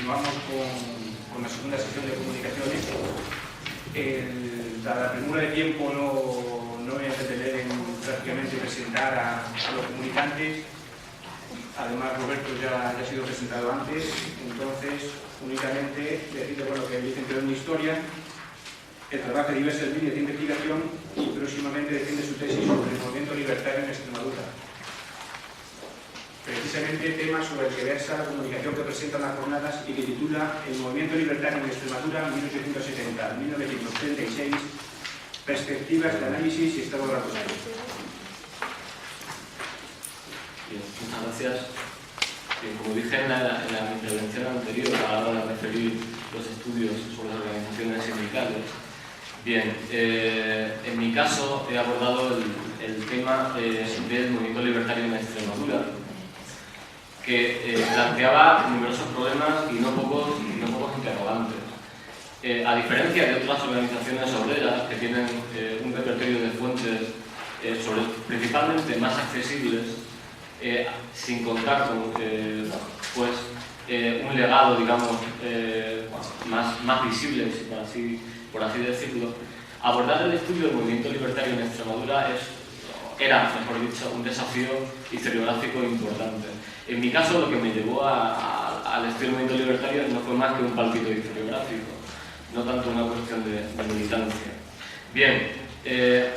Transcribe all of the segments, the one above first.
continuamos con la segunda sesión de comunicaciones. Dada la premura de tiempo, no voy a entretener en prácticamente presentar a los comunicantes. Además, Roberto ya ha sido presentado antes, entonces únicamente decirle que el licenciado en Historia, trabaja en diversas líneas de investigación y próximamente defiende su tesis sobre el movimiento libertario en Extremadura. Precisamente tema sobre el que versa la comunicación que presentan las jornadas y que titula El movimiento libertario en Extremadura 1870-1936, perspectivas de análisis y estado de la cosa. Muchas gracias. Como dije en la intervención anterior, a la hora de referir los estudios sobre las organizaciones sindicales, bien, en mi caso he abordado el tema del movimiento libertario en Extremadura, que planteaba numerosos problemas y no pocos interrogantes. A diferencia de otras organizaciones obreras que tienen un repertorio de fuentes principalmente más accesibles, sin contar con un legado, digamos, más visible, por así decirlo, abordar el estudio del movimiento libertario en Extremadura era, mejor dicho, un desafío historiográfico importante. En mi caso, lo que me llevó al estudio del movimiento libertario no fue más que un palpito historiográfico, no tanto una cuestión de militancia. Bien, el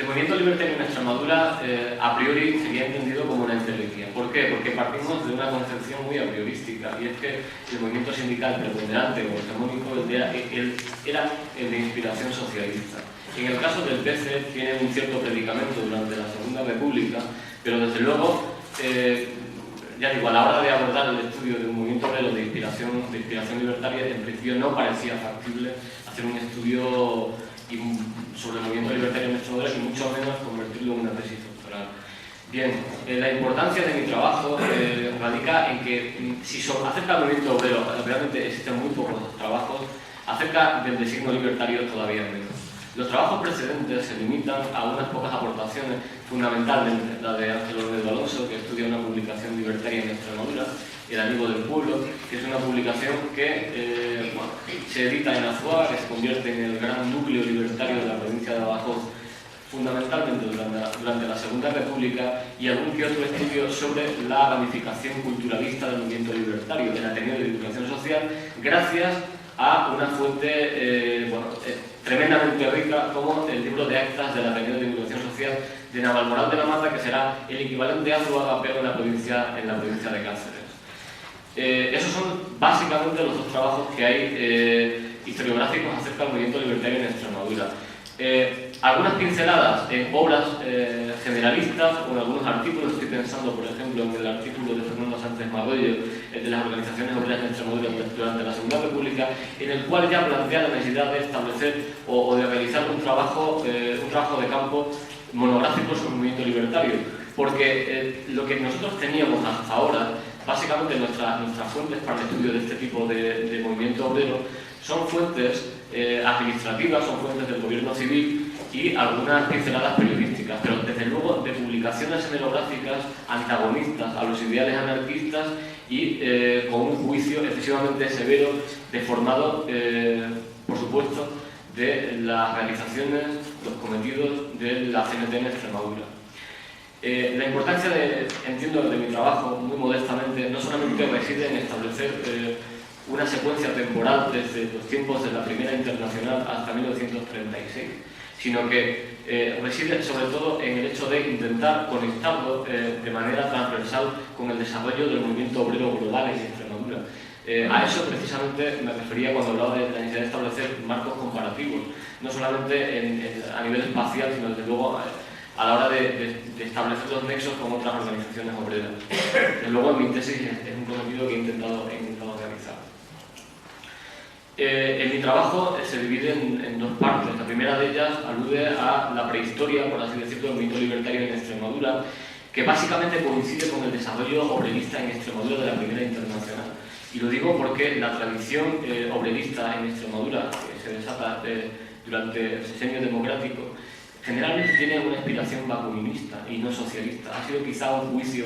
movimiento libertario en Extremadura a priori sería entendido como una entelequia. ¿Por qué? Porque partimos de una concepción muy a priorística, y es que el movimiento sindical preponderante o hegemónico era el de inspiración socialista. En el caso del PC tiene un cierto predicamento durante la Segunda República, pero desde luego, ya digo, a la hora de abordar el estudio de un movimiento obrero de inspiración libertaria, en principio no parecía factible hacer un estudio sobre el movimiento libertario en Extremadura y mucho menos convertirlo en una tesis doctoral. Bien, la importancia de mi trabajo radica en que acerca del movimiento obrero realmente existen muy pocos trabajos, acerca del designo libertario todavía menos. Los trabajos precedentes se limitan a unas pocas aportaciones, fundamentalmente la de Ángel Ornedo Alonso, que estudia una publicación libertaria en Extremadura, El Amigo del Pueblo, que es una publicación que se edita en Azuaga, que se convierte en el gran núcleo libertario de la provincia de Badajoz, fundamentalmente durante la Segunda República, y algún que otro estudio sobre la ramificación culturalista del movimiento libertario, el Ateneo de Educación Social, gracias a una fuente tremendamente rica como el libro de actas del Ateneo de Educación Social de Navalmoral de la Mata, que será el equivalente a Azuaga, pero en la provincia de Cáceres. Esos son básicamente los dos trabajos que hay historiográficos acerca del movimiento libertario en Extremadura. Algunas pinceladas en obras generalistas o en algunos artículos. Estoy pensando, por ejemplo, en el artículo de Fernando Sánchez Marroyo de las organizaciones obreras en Extremadura durante la Segunda República, en el cual ya plantea la necesidad de establecer o de realizar un trabajo de campo monográfico sobre el movimiento libertario, porque lo que nosotros teníamos hasta ahora, básicamente nuestras fuentes para el estudio de este tipo de movimiento obrero son fuentes administrativas, son fuentes del gobierno civil y algunas pinceladas periodísticas, pero desde luego de publicaciones hemerográficas antagonistas a los ideales anarquistas y con un juicio excesivamente severo, deformado, por supuesto, de las realizaciones, los cometidos de la CNT en Extremadura. La importancia, entiendo, de mi trabajo, muy modestamente, no solamente reside en establecer una secuencia temporal desde los tiempos de la Primera Internacional hasta 1936, sino que reside sobre todo en el hecho de intentar conectarlo de manera transversal con el desarrollo del movimiento obrero global en Extremadura. A eso precisamente me refería cuando hablaba de la necesidad de establecer marcos comparativos, no solamente a nivel espacial, sino desde luego a la hora de establecer los nexos con otras organizaciones obreras. Desde luego en mi tesis es un cometido que he intentado realizar. En mi trabajo se divide en dos partes. La primera de ellas alude a la prehistoria, por así decirlo, del movimiento libertario en Extremadura, que básicamente coincide con el desarrollo obrerista en Extremadura de la Primera Internacional. Y lo digo porque la tradición obrerista en Extremadura, que se desata durante el sexenio democrático, generalmente tiene una inspiración bakuninista y no socialista. Ha sido quizá un juicio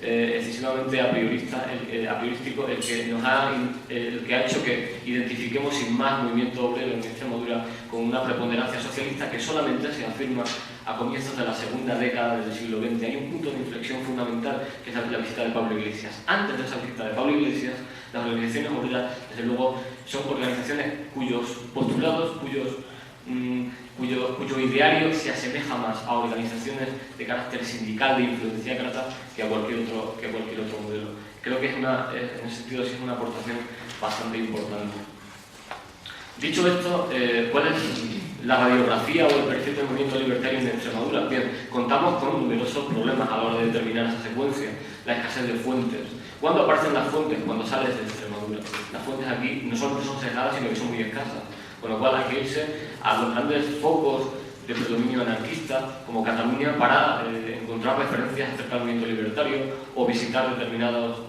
excesivamente apriorístico, el que ha hecho que identifiquemos sin más movimiento obrero en Extremadura con una preponderancia socialista que solamente se afirma a comienzos de la segunda década del siglo XX. Hay un punto de inflexión fundamental que es la visita de Pablo Iglesias. Antes de esa visita de Pablo Iglesias, las organizaciones obreras, desde luego, son organizaciones cuyos postulados, cuyo ideario se asemeja más a organizaciones de carácter sindical, de influenciácrata, que a cualquier otro modelo. Creo que en ese sentido sí es una aportación bastante importante. Dicho esto, ¿cuál es la radiografía o el perfil del movimiento libertario en Extremadura? Bien, contamos con numerosos problemas a la hora de determinar esa secuencia. La escasez de fuentes. ¿Cuándo aparecen las fuentes? Cuando sales de Extremadura. Las fuentes aquí no solamente son sesgadas, sino que son muy escasas. Con lo cual hay que irse a los grandes focos de predominio anarquista, como Cataluña, para encontrar referencias acerca del movimiento libertario o visitar determinados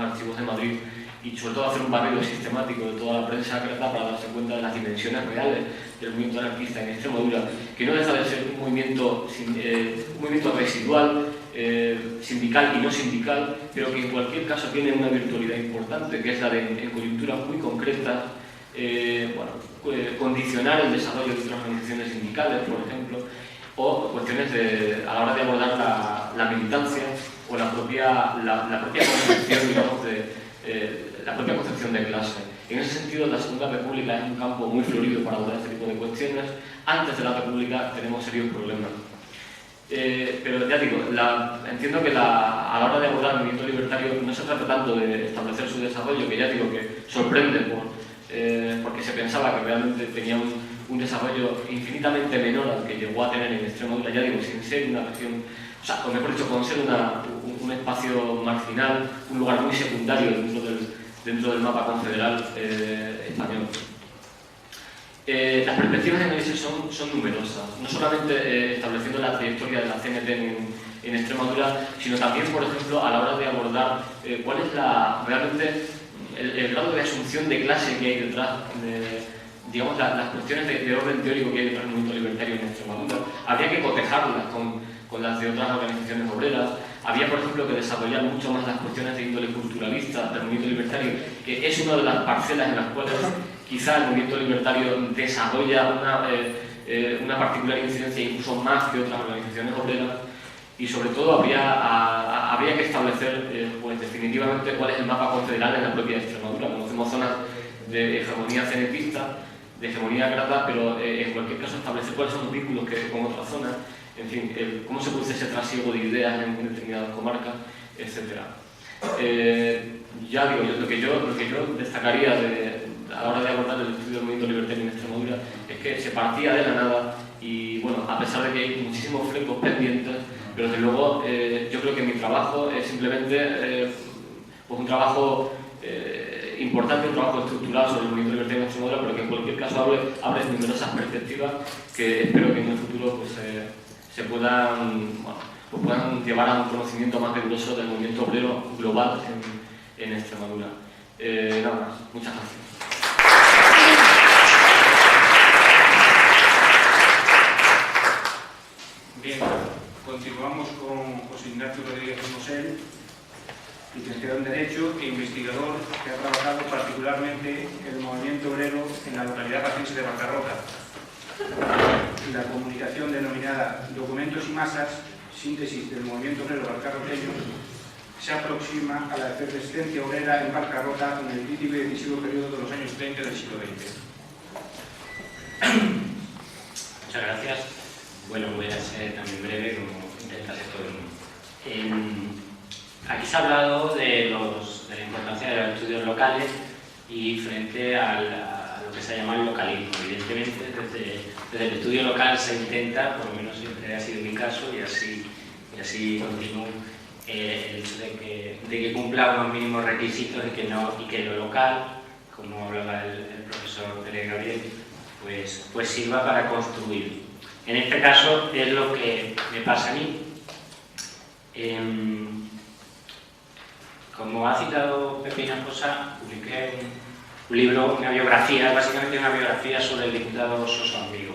archivos de Madrid y sobre todo hacer un barrido sistemático de toda la prensa ácrata para darse cuenta de las dimensiones reales del movimiento anarquista en Extremadura, que no deja de ser un movimiento residual, sindical y no sindical, pero que en cualquier caso tiene una virtualidad importante, que es la de, en coyunturas muy concretas, condicionar el desarrollo de otras organizaciones sindicales, por ejemplo, o cuestiones a la hora de abordar la militancia o la propia concepción, digamos, la propia concepción de clase. En ese sentido, la Segunda República es un campo muy florido para abordar este tipo de cuestiones. Antes de la República tenemos serios problemas. Pero ya digo, entiendo que a la hora de abordar el movimiento libertario no se trata tanto de establecer su desarrollo, que ya digo que sorprende porque se pensaba que realmente tenía un desarrollo infinitamente menor al que llegó a tener en Extremadura, ya digo, sin ser una región, o mejor dicho, con ser un espacio marginal, un lugar muy secundario dentro del mapa confederal español. Las perspectivas de análisis son numerosas, no solamente estableciendo la trayectoria de la CNT en Extremadura, sino también, por ejemplo, a la hora de abordar cuál es realmente el grado de asunción de clase que hay detrás digamos, las cuestiones de orden teórico que hay detrás del movimiento libertario en Extremadura. Habría que cotejarlas con las de otras organizaciones obreras. Había, por ejemplo, que desarrollar mucho más las cuestiones de índole culturalista del movimiento libertario, que es una de las parcelas en las cuales quizá el movimiento libertario desarrolla una particular incidencia incluso más que otras organizaciones obreras. Y sobre todo habría que establecer pues, definitivamente cuál es el mapa confederal en la propia Extremadura. Conocemos zonas de hegemonía cenetista, de hegemonía ácrata, pero en cualquier caso establecer cuáles son los vínculos que con otras zonas, en fin, cómo se produce ese trasiego de ideas en determinadas comarcas, etc. Ya digo, lo que yo destacaría a la hora de abordar el estudio del movimiento libertario en Extremadura es que se partía de la nada y, bueno, a pesar de que hay muchísimos flecos pendientes, pero desde luego yo creo que mi trabajo es simplemente pues un trabajo importante, un trabajo estructural sobre el movimiento libertario en Extremadura, pero que en cualquier caso abre numerosas perspectivas que espero que en el futuro pues, se puedan llevar a un conocimiento más riguroso del movimiento obrero global en Extremadura. Nada más, muchas gracias. Bien, continuamos con José Ignacio Rodríguez Mosel, licenciado en Derecho e investigador que ha trabajado particularmente el movimiento obrero en la localidad pacense de Barcarrota. La comunicación denominada Documentos y Masas, síntesis del movimiento obrero barcarroteño, se aproxima a la efervescencia obrera en Barcarrota en el crítico y decisivo periodo de los años 30 del siglo XX. Muchas gracias. Bueno, voy a ser también breve, como intenta ser todo el mundo. Aquí se ha hablado de la importancia de los estudios locales y frente a lo que se llama el localismo. Evidentemente, desde el estudio local se intenta, por lo menos siempre ha sido mi caso, y así continúo, el hecho de que cumpla unos mínimos requisitos y que lo local, como hablaba el profesor Pérez Gabriel, pues sirva para construir. En este caso es lo que me pasa a mí. Como ha citado Pepina Fosa, publiqué un libro, una biografía, básicamente una biografía sobre el diputado Soso Amigo.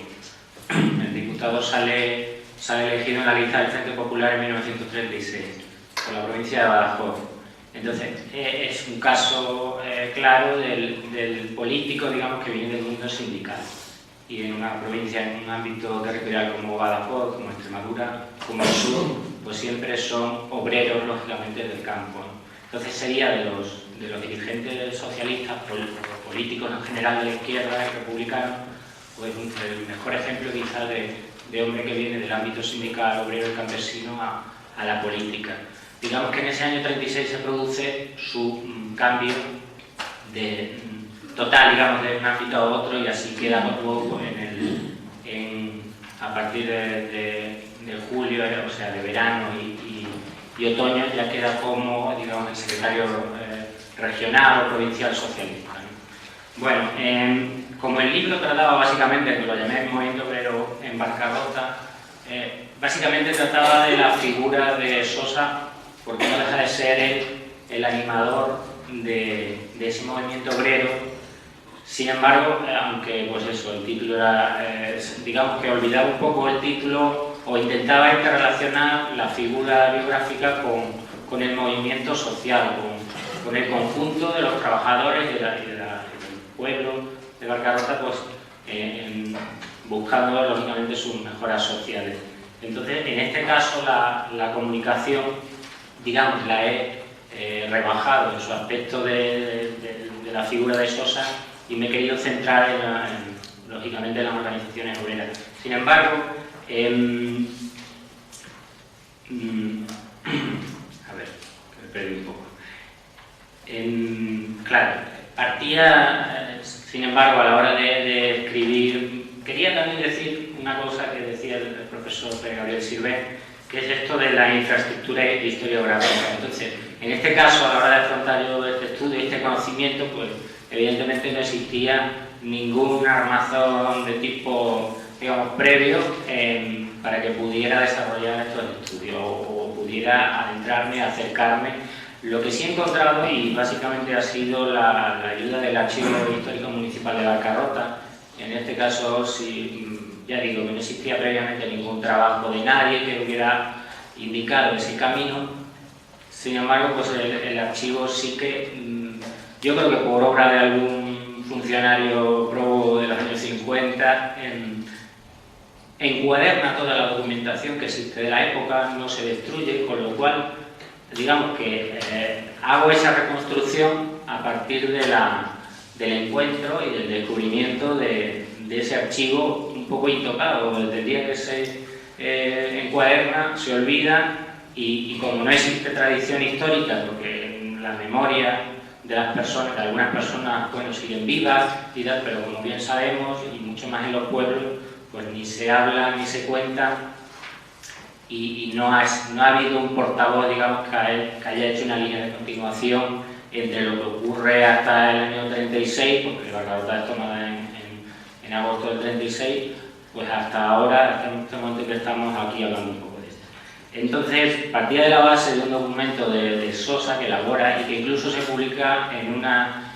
El diputado sale elegido en la lista del Frente Popular en 1936. la provincia de Badajoz. Entonces, es un caso claro del político, digamos, que viene del mundo sindical. Y en una provincia, en un ámbito territorial como Badajoz, como Extremadura, como el sur, pues siempre son obreros, lógicamente, del campo, ¿no? Entonces sería de los dirigentes socialistas, políticos en general de la izquierda y republicanos, pues el mejor ejemplo quizás de hombre que viene del ámbito sindical, obrero y campesino a la política. Digamos que en ese año 36 se produce su cambio total, digamos, de un ámbito a otro, y así queda luego a partir de julio, o sea, de verano y otoño, ya queda como, digamos, el secretario regional o provincial socialista, ¿no? Bueno, como el libro trataba básicamente, que lo llamé Movimiento Obrero en Bancarrota, básicamente trataba de la figura de Sosa, porque no deja de ser el animador de ese movimiento obrero. Sin embargo, aunque pues eso, el título era, digamos que olvidaba un poco el título o intentaba interrelacionar la figura biográfica con el movimiento social, con el conjunto de los trabajadores del pueblo de Bancarrota, pues buscando lógicamente sus mejoras sociales. Entonces, en este caso, la comunicación, digamos, la he rebajado en su aspecto de la figura de Sosa, y me he querido centrar lógicamente en las organizaciones obreras. Sin embargo, a ver, que me perdí un poco. Claro, partía, sin embargo, a la hora de escribir, quería también decir una cosa que decía el profesor Gabriel Sirvent, que es esto de la infraestructura historiográfica. Entonces, en este caso, a la hora de afrontar yo este estudio y este conocimiento, pues evidentemente no existía ningún armazón de tipo, digamos, previo para que pudiera desarrollar estos estudios o pudiera adentrarme, acercarme. Lo que sí he encontrado, y básicamente ha sido la ayuda del Archivo Histórico Municipal de Bancarrota. En este caso, sí, ya digo que no existía previamente ningún trabajo de nadie que hubiera indicado ese camino. Sin embargo, pues el archivo sí que, yo creo que por obra de algún funcionario pro de los años 50, encuaderna toda la documentación que existe de la época, no se destruye, con lo cual, digamos que hago esa reconstrucción a partir del encuentro y del descubrimiento de ese archivo un poco intocado. Desde el día que se encuaderna, se olvida, y como no existe tradición histórica, porque la memoria de las personas, de algunas personas, bueno, siguen vivas y tal, pero como bien sabemos, y mucho más en los pueblos, pues ni se habla ni se cuenta, y no ha habido un portavoz, digamos, que haya hecho una línea de continuación entre lo que ocurre hasta el año 36, porque la Bancarrota es tomada en agosto del 36, pues hasta ahora, hasta este momento que estamos aquí hablando un poco de esto. Entonces, partía de la base de un documento de Sosa que elabora y que incluso se publica en una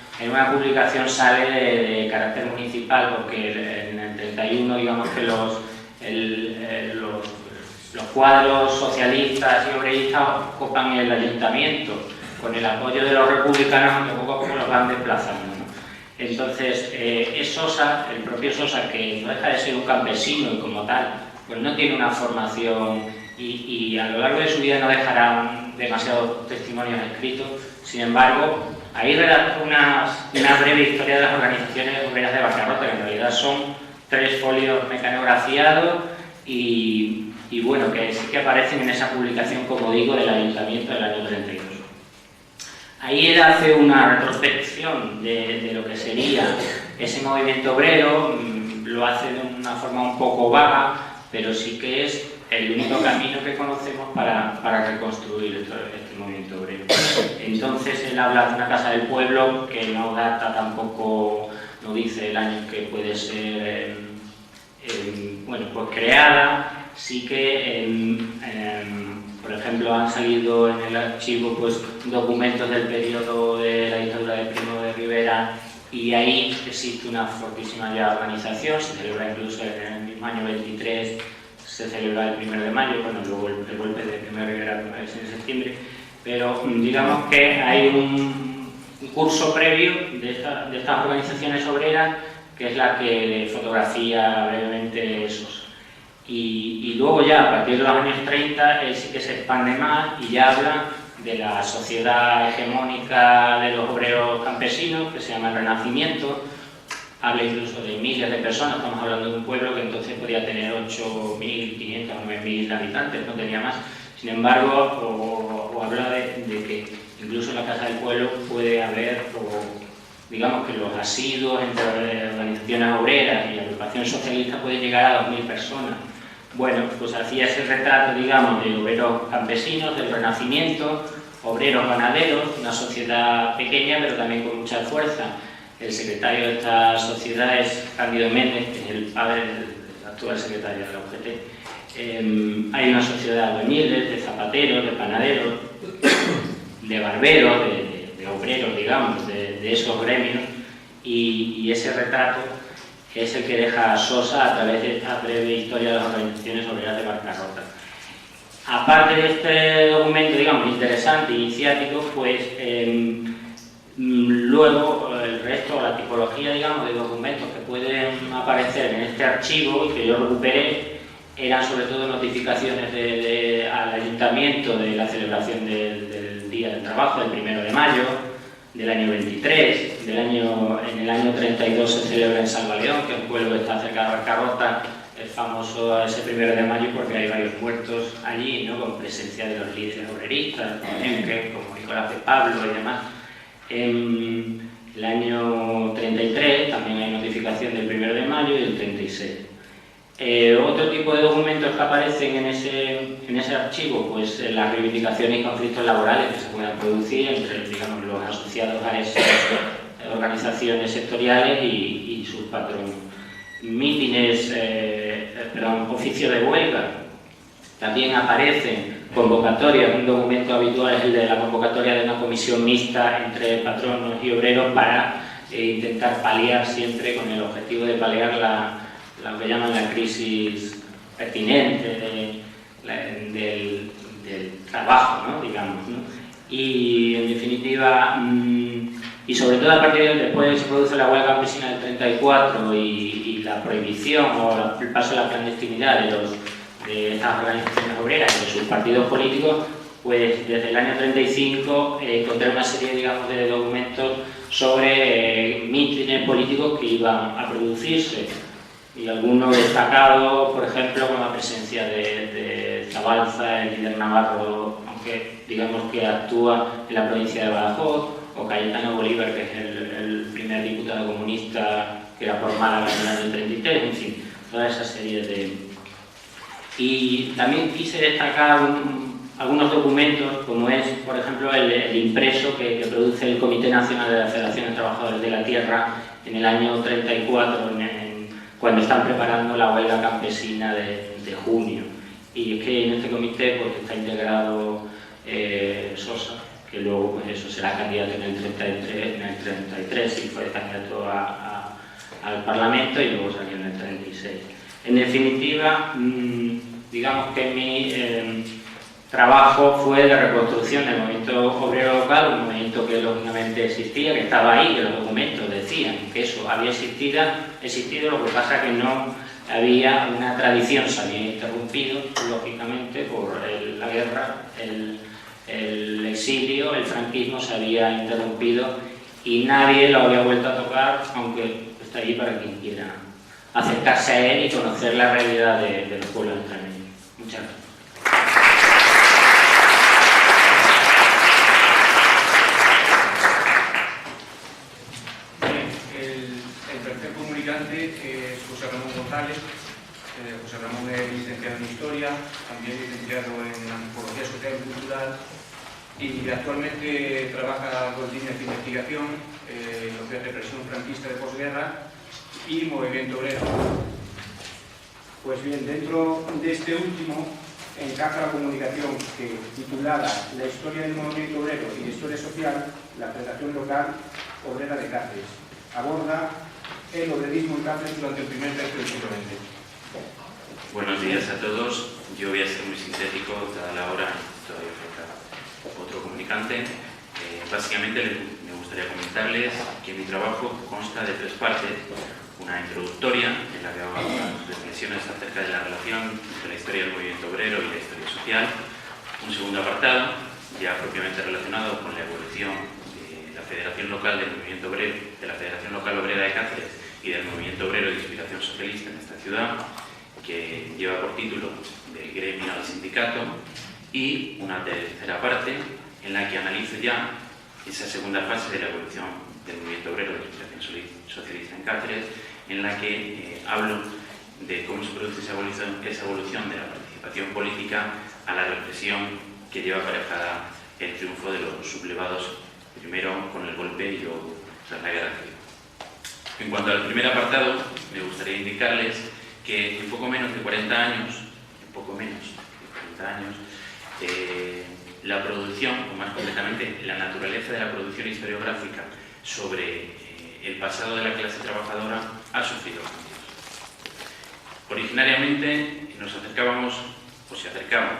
publicación, sale de carácter municipal, porque en el 31, digamos que los cuadros socialistas y obreristas ocupan el ayuntamiento, con el apoyo de los republicanos, aunque poco a poco los van desplazando, ¿no? Entonces, es Sosa, el propio Sosa, que no deja de ser un campesino y como tal, pues no tiene una formación y a lo largo de su vida no dejará demasiados testimonios escritos. Sin embargo, ahí redactó una breve historia de las organizaciones obreras de Bancarrota, que en realidad son 3 folios mecanografiados y bueno, que sí que aparecen en esa publicación, como digo, del Ayuntamiento del año 32. Ahí él hace una retrospección de lo que sería ese movimiento obrero, lo hace de una forma un poco vaga, pero sí que es el único camino que conocemos para reconstruir este movimiento obrero. Entonces él habla de una casa del pueblo que no data tampoco, no dice el año que puede ser, bueno, pues creada. Sí que, por ejemplo, han salido en el archivo pues documentos del periodo de la dictadura de Primo de Rivera, y ahí existe una fortísima ya organización. Se celebra incluso en el mismo año 23, se celebra el 1 de mayo, bueno, luego el golpe de Primo de Rivera es en septiembre, pero digamos que hay un curso previo de estas organizaciones obreras, que es la que fotografía brevemente esos. Y luego ya, a partir de los años 30, él sí que se expande más y ya habla de la sociedad hegemónica de los obreros campesinos, que se llama el Renacimiento. Habla incluso de miles de personas, estamos hablando de un pueblo que entonces podía tener 8.500 o 9.000 habitantes, no tenía más. Sin embargo, o habla de que incluso en la Casa del Pueblo puede haber, digamos que los asiduos entre organizaciones obreras y agrupaciones socialistas pueden llegar a 2.000 personas. Bueno, pues hacía ese retrato, digamos, de obreros campesinos, del Renacimiento, obreros ganaderos, una sociedad pequeña pero también con mucha fuerza. El secretario de esta sociedad es Cándido Méndez, que es el padre del actual secretario de la UGT. Hay una sociedad de albañiles, de zapateros, de panaderos, de barberos, de obreros, digamos, de esos gremios, y ese retrato es el que deja Sosa a través de esta breve historia de las organizaciones obreras de bancarrota. Aparte de este documento, digamos, interesante, iniciático, pues luego el resto, la tipología, digamos, de documentos que pueden aparecer en este archivo y que yo recuperé, eran sobre todo notificaciones al ayuntamiento de la celebración del Día del Trabajo, del 1 de mayo, del año 23, en el año 32 se celebra en Salvaleón, que es un pueblo que está cerca de Bancarrota. Es famoso ese 1 de mayo porque hay varios muertos allí, ¿no?, con presencia de los líderes obreristas, como Nicolás de Pablo y demás. En el año 33 también hay notificación del 1 de mayo y del 36. Otro tipo de documentos que aparecen en ese archivo, pues las reivindicaciones y conflictos laborales que se pueden producir entre, digamos, los asociados a esas organizaciones sectoriales y sus patronos. Mítines, oficio de huelga, también aparecen convocatorias. Un documento habitual es el de la convocatoria de una comisión mixta entre patronos y obreros para intentar paliar, siempre con el objetivo de paliar lo que llaman la crisis pertinente del trabajo, ¿no?, digamos, ¿no? Y en definitiva, y sobre todo a partir de después de que se produce la huelga campesina del 34 y la prohibición o el paso a la clandestinidad de estas organizaciones obreras y de sus partidos políticos, pues desde el año 35 encontré una serie, digamos, de documentos sobre mítines políticos que iban a producirse. Y algunos destacados, por ejemplo, con la presencia de Zabalza, el líder navarro, aunque digamos que actúa en la provincia de Badajoz, o Cayetano Bolívar, que es el primer diputado comunista que era por Málaga en el año 33, en fin, toda esa serie de... Y también quise destacar algunos documentos, como es, por ejemplo, el impreso que produce el Comité Nacional de la Federación de Trabajadores de la Tierra en el año 34, cuando están preparando la huelga campesina de junio. Y es que en este comité pues, está integrado Sosa, que luego pues, eso será candidato en el 33 y fue candidato al Parlamento y luego salió en el 36. En definitiva, digamos que mi trabajo fue de reconstrucción del movimiento obrero local, un movimiento que lógicamente existía, que estaba ahí, que los documentos decían que eso había existido, lo que pasa que no había una tradición, se había interrumpido, lógicamente, por la guerra, el exilio, el franquismo se había interrumpido y nadie lo había vuelto a tocar, aunque está allí para quien quiera acercarse a él y conocer la realidad de los pueblos extremeños. Muchas gracias. Es José Ramón González. José Ramón es licenciado en Historia, también licenciado en Antropología Social y Cultural, y actualmente trabaja con líneas de investigación en lo que es represión franquista de posguerra y movimiento obrero. Pues bien, dentro de este último encaja la comunicación que, titulada La historia del movimiento obrero y la historia social, la Federación Local Obrera de Cáceres, aborda el obrerismo en Cáceres durante el primer tercio del siglo XX. Buenos días a todos. Yo voy a ser muy sintético, dada la hora, todavía falta otro comunicado. constante. Básicamente me gustaría comentarles que mi trabajo consta de 3 partes. Una introductoria, en la que hago algunas reflexiones acerca de la relación entre la historia del movimiento obrero y la historia social. Un segundo apartado, ya propiamente relacionado con la evolución de la Federación Local del Movimiento Obrero, de la Federación Local Obrera de Cáceres y del Movimiento Obrero de Inspiración Socialista en esta ciudad, que lleva por título del gremio al sindicato, y una tercera parte en la que analizo ya esa segunda fase de la evolución del movimiento obrero de inspiración socialista en Cáceres, en la que hablo de cómo se produce esa evolución de la participación política a la represión que lleva aparejada el triunfo de los sublevados, primero con el golpe y luego tras la guerra civil. En cuanto al primer apartado, me gustaría indicarles que en poco menos de 40 años, la producción, o más concretamente la naturaleza de la producción historiográfica sobre el pasado de la clase trabajadora ha sufrido cambios. Originariamente nos acercábamos, o se acercaban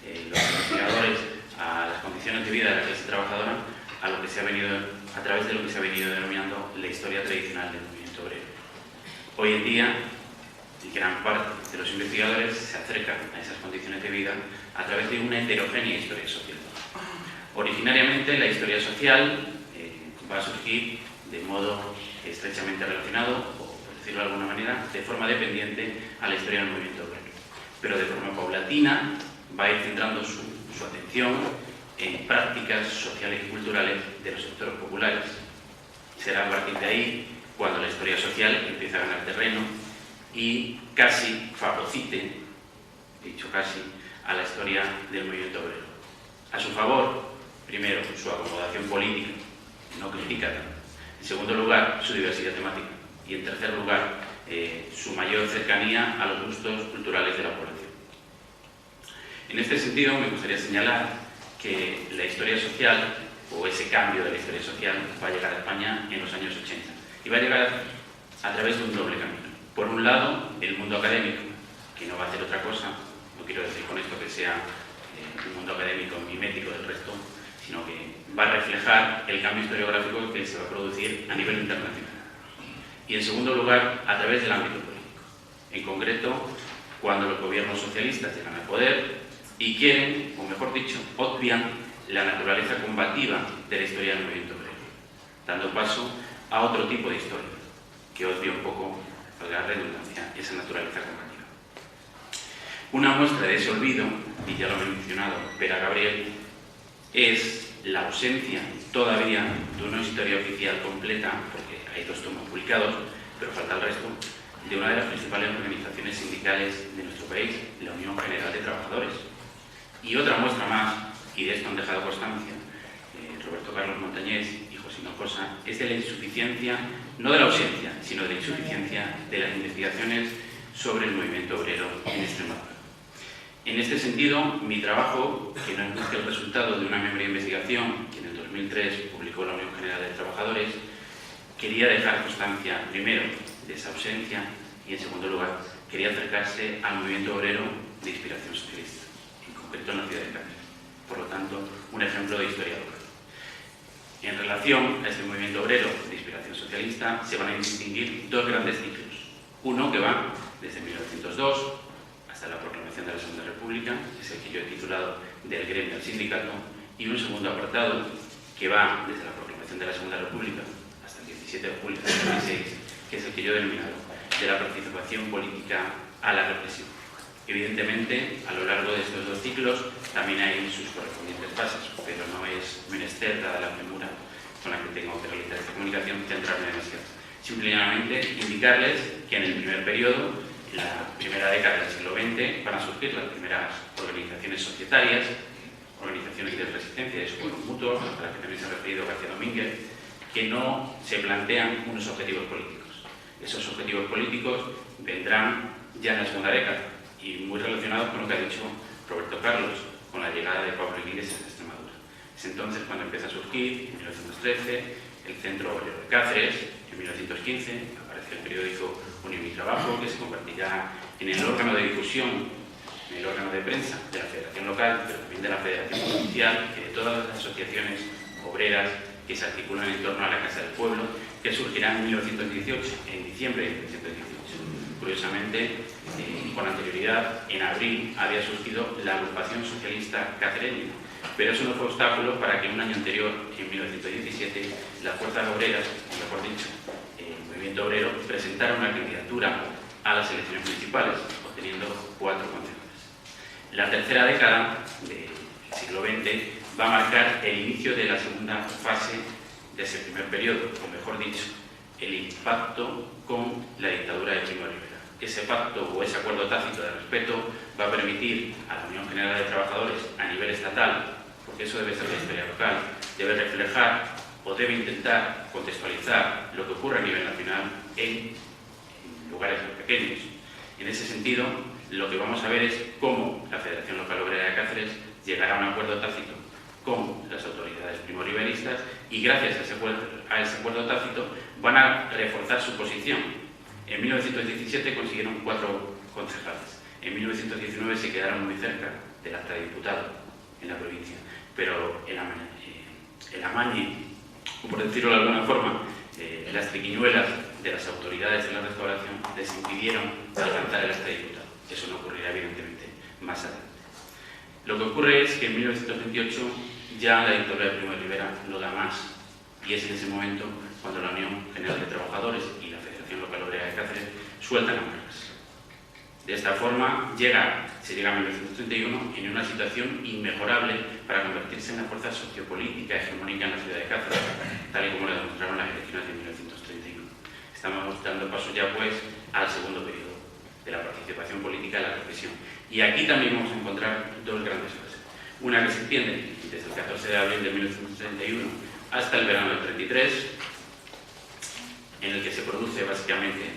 los investigadores a las condiciones de vida de la clase trabajadora a través de lo que se ha venido denominando la historia tradicional del movimiento obrero. Hoy en día, gran parte de los investigadores se acercan a esas condiciones de vida a través de una heterogénea historia social. Originariamente, la historia social va a surgir de modo estrechamente relacionado, o por decirlo de alguna manera, de forma dependiente a la historia del movimiento obrero. Pero de forma paulatina va a ir centrando su atención en prácticas sociales y culturales de los sectores populares. Será a partir de ahí cuando la historia social empieza a ganar terreno y casi fagocite, dicho casi, a la historia del movimiento obrero. A su favor, primero, su acomodación política, no critica tanto. En segundo lugar, su diversidad temática. Y en tercer lugar, su mayor cercanía a los gustos culturales de la población. En este sentido, me gustaría señalar que la historia social, o ese cambio de la historia social, va a llegar a España en los años 80. Y va a llegar a través de un doble camino. Por un lado, el mundo académico, que no va a hacer otra cosa, no quiero decir con esto que sea un mundo académico mimético del resto, sino que va a reflejar el cambio historiográfico que se va a producir a nivel internacional. Y en segundo lugar, a través del ámbito político. En concreto, cuando los gobiernos socialistas llegan al poder y quieren, o mejor dicho, obvian la naturaleza combativa de la historia del movimiento obrero, dando paso a otro tipo de historia, que obvia un poco, valga la redundancia, esa naturaleza combativa. Una muestra de ese olvido, y ya lo ha mencionado Pera Gabriel, es la ausencia todavía de una historia oficial completa, porque hay 2 tomos publicados, pero falta el resto, de una de las principales organizaciones sindicales de nuestro país, la Unión General de Trabajadores. Y otra muestra más, y de esto han dejado constancia Roberto Carlos Montañés y José Hinojosa, es de la insuficiencia, no de la ausencia, sino de la insuficiencia de las investigaciones sobre el movimiento obrero en Extremadura. En este sentido, mi trabajo, que no es más que el resultado de una memoria de investigación que en el 2003 publicó la Unión General de Trabajadores, quería dejar constancia, primero, de esa ausencia y, en segundo lugar, quería acercarse al movimiento obrero de inspiración socialista, en concreto en la ciudad de Cáceres. Por lo tanto, un ejemplo de historia local. En relación a este movimiento obrero de inspiración socialista, se van a distinguir 2 grandes ciclos. Uno que va desde 1902 hasta la proclamación de la Segunda República, es el que yo he titulado Del gremio al sindicato, y un segundo apartado que va desde la proclamación de la Segunda República hasta el 17 de julio de 2006, que es el que yo he denominado de la participación política a la represión. Evidentemente, a lo largo de estos 2 ciclos también hay sus correspondientes fases, pero no es menester, dada la premura con la que tengo que realizar esta comunicación, centrarme demasiado. Simplemente indicarles que en el primer periodo, en la primera década del siglo XX, van a surgir las primeras organizaciones societarias, organizaciones de resistencia de socorros mutuos, a las que también se ha referido García Domínguez, que no se plantean unos objetivos políticos. Esos objetivos políticos vendrán ya en la segunda década, y muy relacionados con lo que ha dicho Roberto Carlos, con la llegada de Pablo Iglesias a Extremadura. Es entonces cuando empieza a surgir, en 1913, el Centro Obrero de Cáceres. En 1915 aparece el periódico Unión y Trabajo, que se convertirá en el órgano de difusión en el órgano de prensa de la Federación Local, pero también de la Federación Provincial y de todas las asociaciones obreras que se articulan en torno a la Casa del Pueblo, que surgirá en 1918, en diciembre de 1918. Curiosamente, con anterioridad, en abril había surgido la agrupación socialista cacereña, pero eso no fue obstáculo para que un año anterior, en 1917, las fuerzas obreras, o mejor dicho, el movimiento obrero, presentara una candidatura a las elecciones municipales, obteniendo 4 concejales. La tercera década del siglo XX va a marcar el inicio de la segunda fase de ese primer periodo, o mejor dicho, el impacto con la dictadura de Primo de Rivera. Ese pacto o ese acuerdo tácito de respeto va a permitir a la Unión General de Trabajadores a nivel estatal, porque eso debe ser la historia local, debe reflejar o debe intentar contextualizar lo que ocurre a nivel nacional en lugares muy pequeños. En ese sentido, lo que vamos a ver es cómo la Federación Local Obrera de Cáceres llegará a un acuerdo tácito con las autoridades primoriberistas y gracias a ese acuerdo tácito van a reforzar su posición. En 1917 consiguieron 4 concejales. En 1919 se quedaron muy cerca del acta de diputado en la provincia. Pero el amañe, o por decirlo de alguna forma, las triquiñuelas de las autoridades de la restauración les impidieron alcanzar el acta de diputado. Eso no ocurrirá evidentemente más adelante. Lo que ocurre es que en 1928 ya la dictadura de Primo de Rivera no da más. Y es en ese momento cuando la Unión General de Trabajadores y la Federación Local Obrera de Cáceres sueltan amarras. De esta forma se llega a 1931 en una situación inmejorable para convertirse en la fuerza sociopolítica hegemónica en la ciudad de Cáceres, tal y como lo demostraron las elecciones de 1931. Estamos dando paso ya pues al segundo periodo de la participación política de la represión. Y aquí también vamos a encontrar 2 grandes fases. Una que se extiende desde el 14 de abril de 1931 hasta el verano del 33, en el que se produce básicamente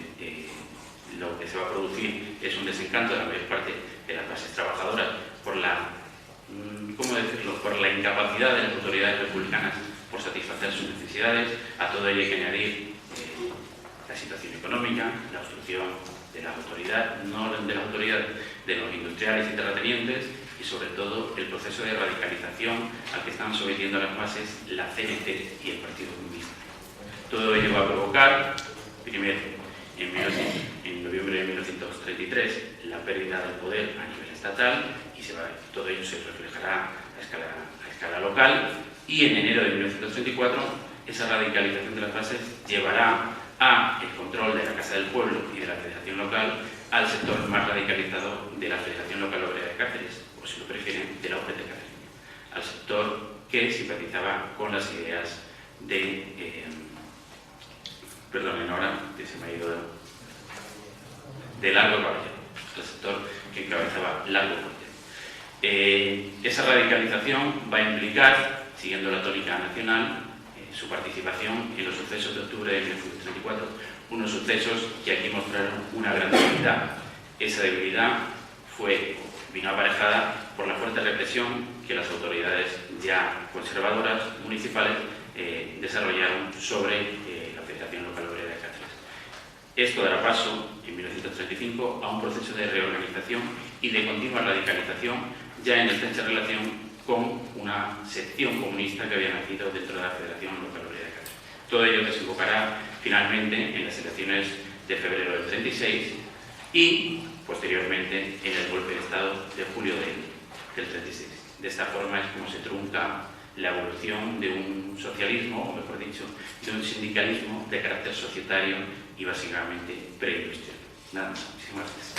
lo que se va a producir es un desencanto de la mayor parte de las clases trabajadoras por la, ¿cómo decirlo?, por la incapacidad de las autoridades republicanas por satisfacer sus necesidades. A todo ello hay que añadir la situación económica, la obstrucción de las autoridades, no de las autoridades, de los industriales y terratenientes, y sobre todo el proceso de radicalización al que están sometiendo a las bases la CNT y el Partido Comunista. Todo ello va a provocar, primero, en noviembre de 1933, la pérdida del poder a nivel estatal, y todo ello se reflejará a escala local, y en enero de 1934 esa radicalización de las bases llevará a el control de la Casa del Pueblo y de la Federación Local al sector más radicalizado de la Federación Local Obrera de Cáceres, o si lo prefieren, de la UGT Cáceres, al sector que simpatizaba con las ideas de... perdonen ahora, que se me ha ido de Largo Caballero, al sector que encabezaba Largo Caballero. Esa radicalización va a implicar, siguiendo la tónica nacional, su participación en los sucesos de octubre de 1934, unos sucesos que aquí mostraron una gran debilidad. Esa debilidad vino aparejada por la fuerte represión que las autoridades ya conservadoras municipales desarrollaron sobre la Federación Local Obrera de Cáceres. Esto dará paso, en 1935, a un proceso de reorganización y de continua radicalización, ya en estrecha relación con una sección comunista que había nacido dentro de la Federación Local Obrera de Cáceres. Todo ello desembocará finalmente en las elecciones de febrero del 36 y posteriormente en el golpe de Estado de julio del 36. De esta forma es como se trunca la evolución de un socialismo, o mejor dicho, de un sindicalismo de carácter societario y básicamente preindustrial. Nada más. Muchísimas gracias.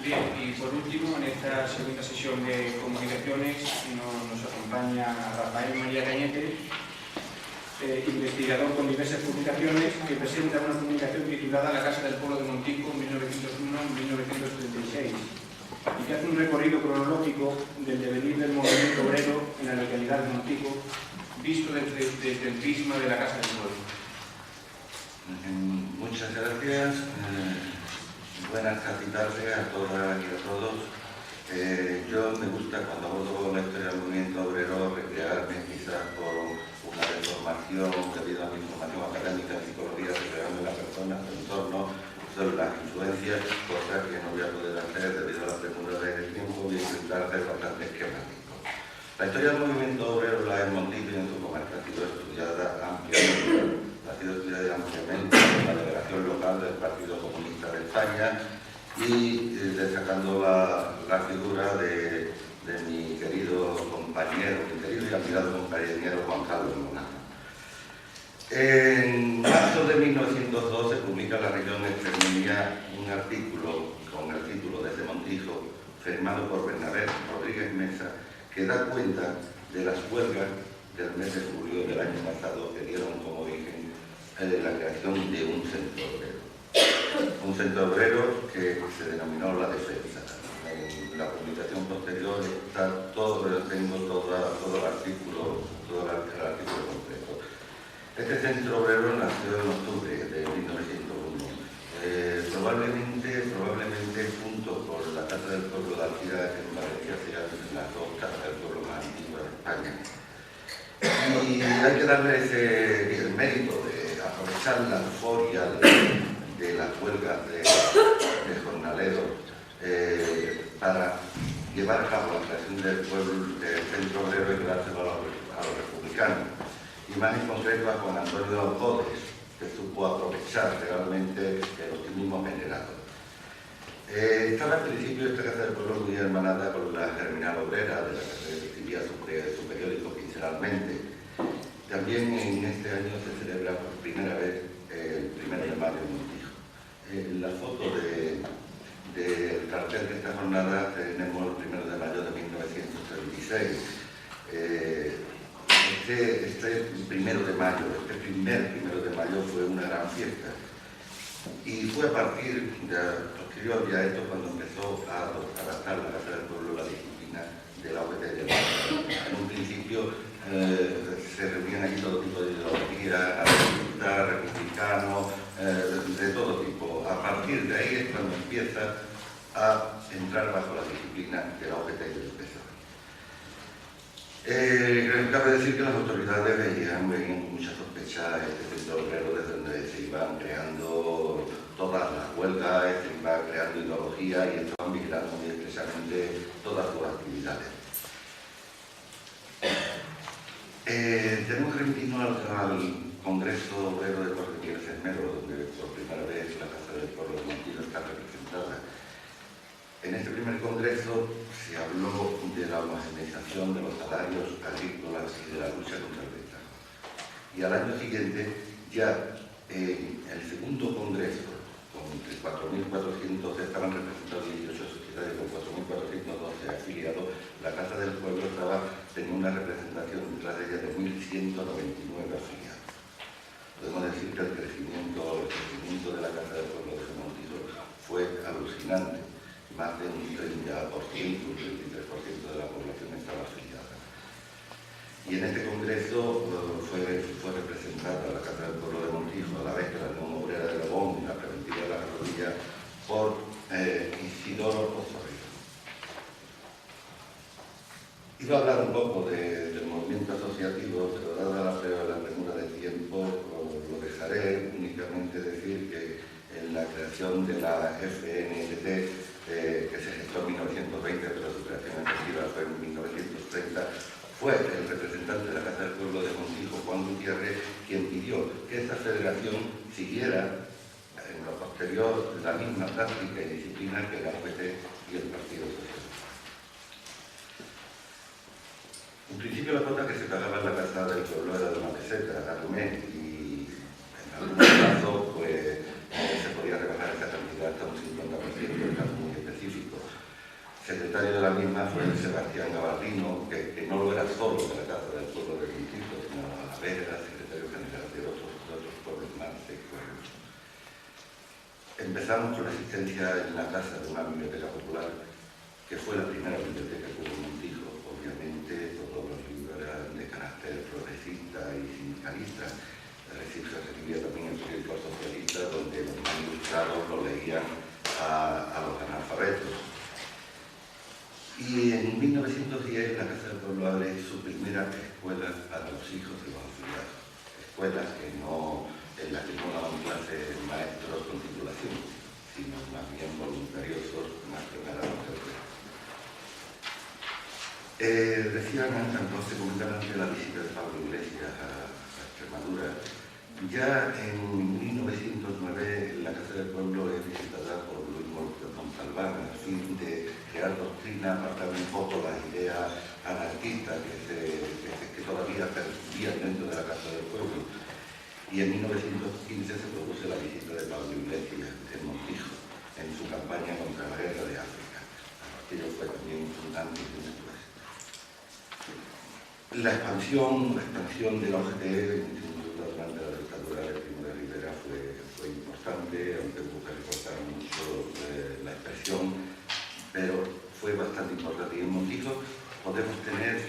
Bien, y por último, en esta segunda sesión de comunicaciones nos acompaña Rafael María Cañete, investigador con diversas publicaciones, que presenta una comunicación titulada La Casa del Pueblo de Montico, 1901-1936, y que hace un recorrido cronológico del devenir del movimiento obrero en la localidad de Montico, visto desde el prisma de la Casa del Pueblo. Muchas gracias. Buenas tardes a todas y a todos. Yo me gusta, cuando abordo la historia del movimiento obrero, recrearme quizás por una deformación debido a mi formación académica en psicología, recrearme en la persona, el entorno, son las influencias, cosas que no voy a poder hacer debido a la premura del tiempo. Voy a intentar hacer bastante esquemático. La historia del movimiento obrero, la en Montijo y en su comarca, ha sido estudiada ampliamente en la delegación local del Partido Comunista de España, y destacando la figura de mi querido compañero, mi querido y admirado compañero Juan Carlos Monagas. En marzo de 1902 se publica en la región extremeña un artículo con el título Desde Montijo, firmado por Bernabé Rodríguez Mesa, que da cuenta de las huelgas del mes de julio del año pasado que dieron como origen la creación de un centro obrero. Un centro obrero que se denominó La Defensa. En la publicación posterior está tengo todo el artículo completo. Este centro obrero nació en octubre de 1901. Probablemente junto con la Casa del Pueblo de Alcira, que en Valencia sean las dos casas del pueblo más antiguas de España. Y hay que darle el mérito de aprovechar la euforia de las huelgas de jornaleros para llevar a cabo la creación del centro obrero y dárselo a los republicanos. Y más en concreto a Juan Antonio Podes, que supo aprovechar realmente el optimismo generado. Estaba al principio esta Casa del Pueblo muy hermanada con la Germinal Obrera, de la que se escribía su periódico quincenalmente. También en este año se celebra por primera vez el 1 de mayo en Montijo. En la foto del cartel de esta jornada tenemos el 1 de mayo de 1936. Este primer 1 de mayo fue una gran fiesta. Y fue a partir posterior a esto cuando empezó a adaptar la Casa del Pueblo la disciplina de la UGT de Montijo. En un principio se reunían aquí todo tipo de ideologías, anarquistas, republicanos, de todo tipo. A partir de ahí es cuando empieza a entrar bajo la disciplina de la UGT y del PSOE. Cabe decir que las autoridades veían con mucha sospecha este centro obrero desde donde se iban creando todas las huelgas, se iba creando ideología y estaban vigilando muy estrechamente todas sus actividades. Tenemos que remitirnos al Congreso Obrero de Correñeros Esmero, donde por primera vez la Casa del Pueblo de Montijo está representada. En este primer congreso se habló de la homogeneización de los salarios agrícolas y de la lucha contra el destajo. Y al año siguiente, ya en el segundo congreso, con 4.400 estaban representados 18 sociedades con 4.412 afiliados, la Casa del Pueblo tenía una representación detrás de ella de 1.199 afiliados. Podemos decir que el crecimiento de la Casa del Pueblo de Montijo fue alucinante. Más de un 30%, un 33% de la población estaba afiliada. Y en este congreso fue representada la Casa del Pueblo de Montijo, a la vez que la Unión Obrera de Lebón y la Preventiva de la Rodilla, por Isidoro Osorio. Iba a hablar un poco del movimiento asociativo, pero dada la premura de tiempo, lo dejaré. Únicamente decir que en la creación de la FNLT, que se gestó en 1920, pero su creación efectiva fue en 1930, fue el representante de la Casa del Pueblo de Montijo, Juan Gutiérrez, quien pidió que esta federación siguiera en lo posterior la misma práctica y disciplina que la UGT y el Partido Socialista. En principio la cuota que se pagaba en la Casa del Pueblo era de 1 peseta al mes, y en algún caso pues se podía rebajar esa cantidad hasta un 50% en casos muy específicos. Secretario de la misma fue Sebastián Gabardino, que no lo era solo de la Casa del Pueblo de Montijo, sino a la vez era secretario general de otros pueblos más seculares. Empezamos con la existencia en la casa de una biblioteca popular, que fue la primera biblioteca que hubo en Montijo. Obviamente todos los libros eran de carácter progresista y sindicalista. Se recibía también el periódico socialista, donde los más ilustrados lo leían a los analfabetos. En 1910 la Casa del Pueblo abre su primera escuela para los hijos de los afiliados. Escuelas en las que no daban clases maestros con titulación, sino más bien voluntariosos más que para los obreros. Decían entonces, comentaban de la visita de Pablo Iglesias a Extremadura. Ya en 1909 la Casa del Pueblo es visitada por Luis Montalbán, a fin de crear doctrina, apartar un poco las ideas anarquistas que todavía persistían dentro de la Casa del Pueblo. Y en 1915 se produce la visita de Pablo Iglesias en Montijo, en su campaña contra la guerra de África. Aquello fue también un antes y un después. La expansión de la OGT durante la dictadura de Primo de Rivera fue importante, aunque hubo que recortar mucho la expresión, pero fue bastante importante. Y en Montijo podemos tener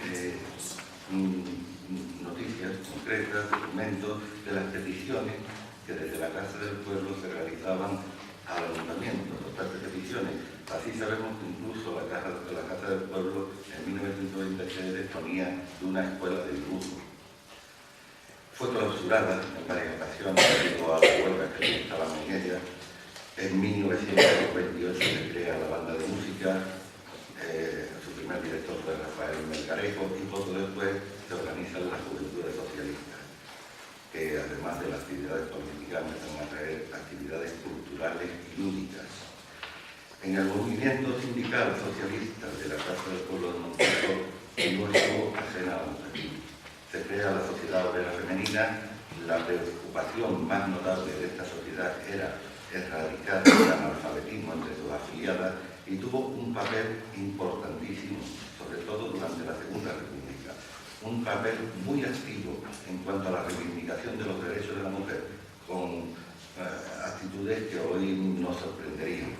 noticias concretas, documentos de las peticiones que desde la Casa del Pueblo se realizaban al ayuntamiento, bastantes peticiones. Así sabemos que incluso la Casa del Pueblo en 1926 disponía de una escuela de dibujo. Fue clausurada en varias ocasiones debido a la huelga que estaban en ella. En 1928 se crea la banda de música. Su primer director fue Rafael Melgarejo y poco después se organizan las juventudes socialistas, que además de las actividades políticas empiezan a traer actividades culturales y lúdicas. En el movimiento sindical socialista de la Casa del Pueblo de Montijo no estuvo ajena a la mujer. Se crea la Sociedad Obrera Femenina. La preocupación más notable de esta sociedad era erradicar el analfabetismo entre sus afiliadas y tuvo un papel importantísimo, sobre todo durante la Segunda República. Un papel muy activo en cuanto a la reivindicación de los derechos de la mujer, con actitudes que hoy nos sorprenderían.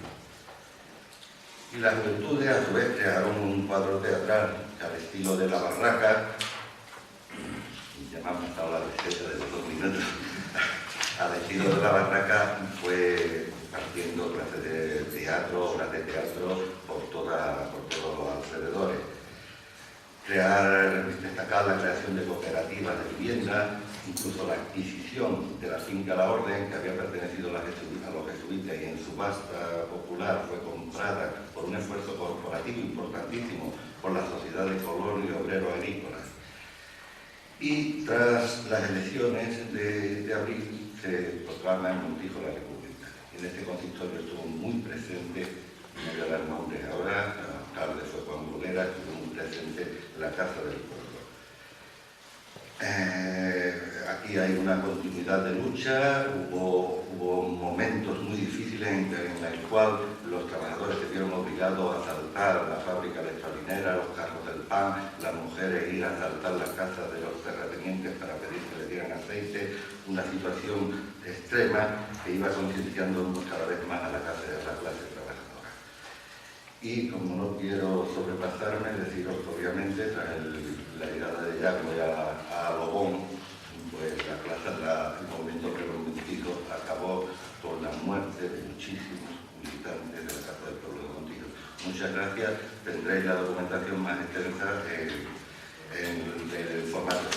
Y las juventudes, a su vez, crearon un cuadro teatral al estilo de La Barraca, llamamos ahora la receta de los 2 minutos, al estilo de La Barraca fue partiendo clases de teatro, obras de teatro por todos los alrededores. Destacar la creación de cooperativas de vivienda, incluso la adquisición de la finca La Orden, que había pertenecido a los jesuitas y en subasta popular fue comprada por un esfuerzo corporativo importantísimo por la Sociedad de Colonos y Obreros Agrícolas. Y tras las elecciones de abril se proclama en Montijo la República. En este consistorio estuvo muy presente, no voy a dar nombres ahora, el alcalde fue Juan Bruguera, estuvo muy presente la Casa del Pueblo. Aquí hay una continuidad de lucha, hubo momentos muy difíciles en el cual los trabajadores se vieron obligados a asaltar la fábrica electrolinera, los carros del pan, las mujeres ir a asaltar las casas de los terratenientes para pedir que le dieran aceite, una situación extrema que iba concienciando cada vez más a la clase trabajadora. Y como no quiero sobrepasarme, deciros que obviamente tras la llegada de Yaco a Lobón, pues el movimiento prerromántico acabó con la muerte de muchísimos militantes de la Casa del Pueblo de Montijo. Muchas gracias, tendréis la documentación más extensa en el formato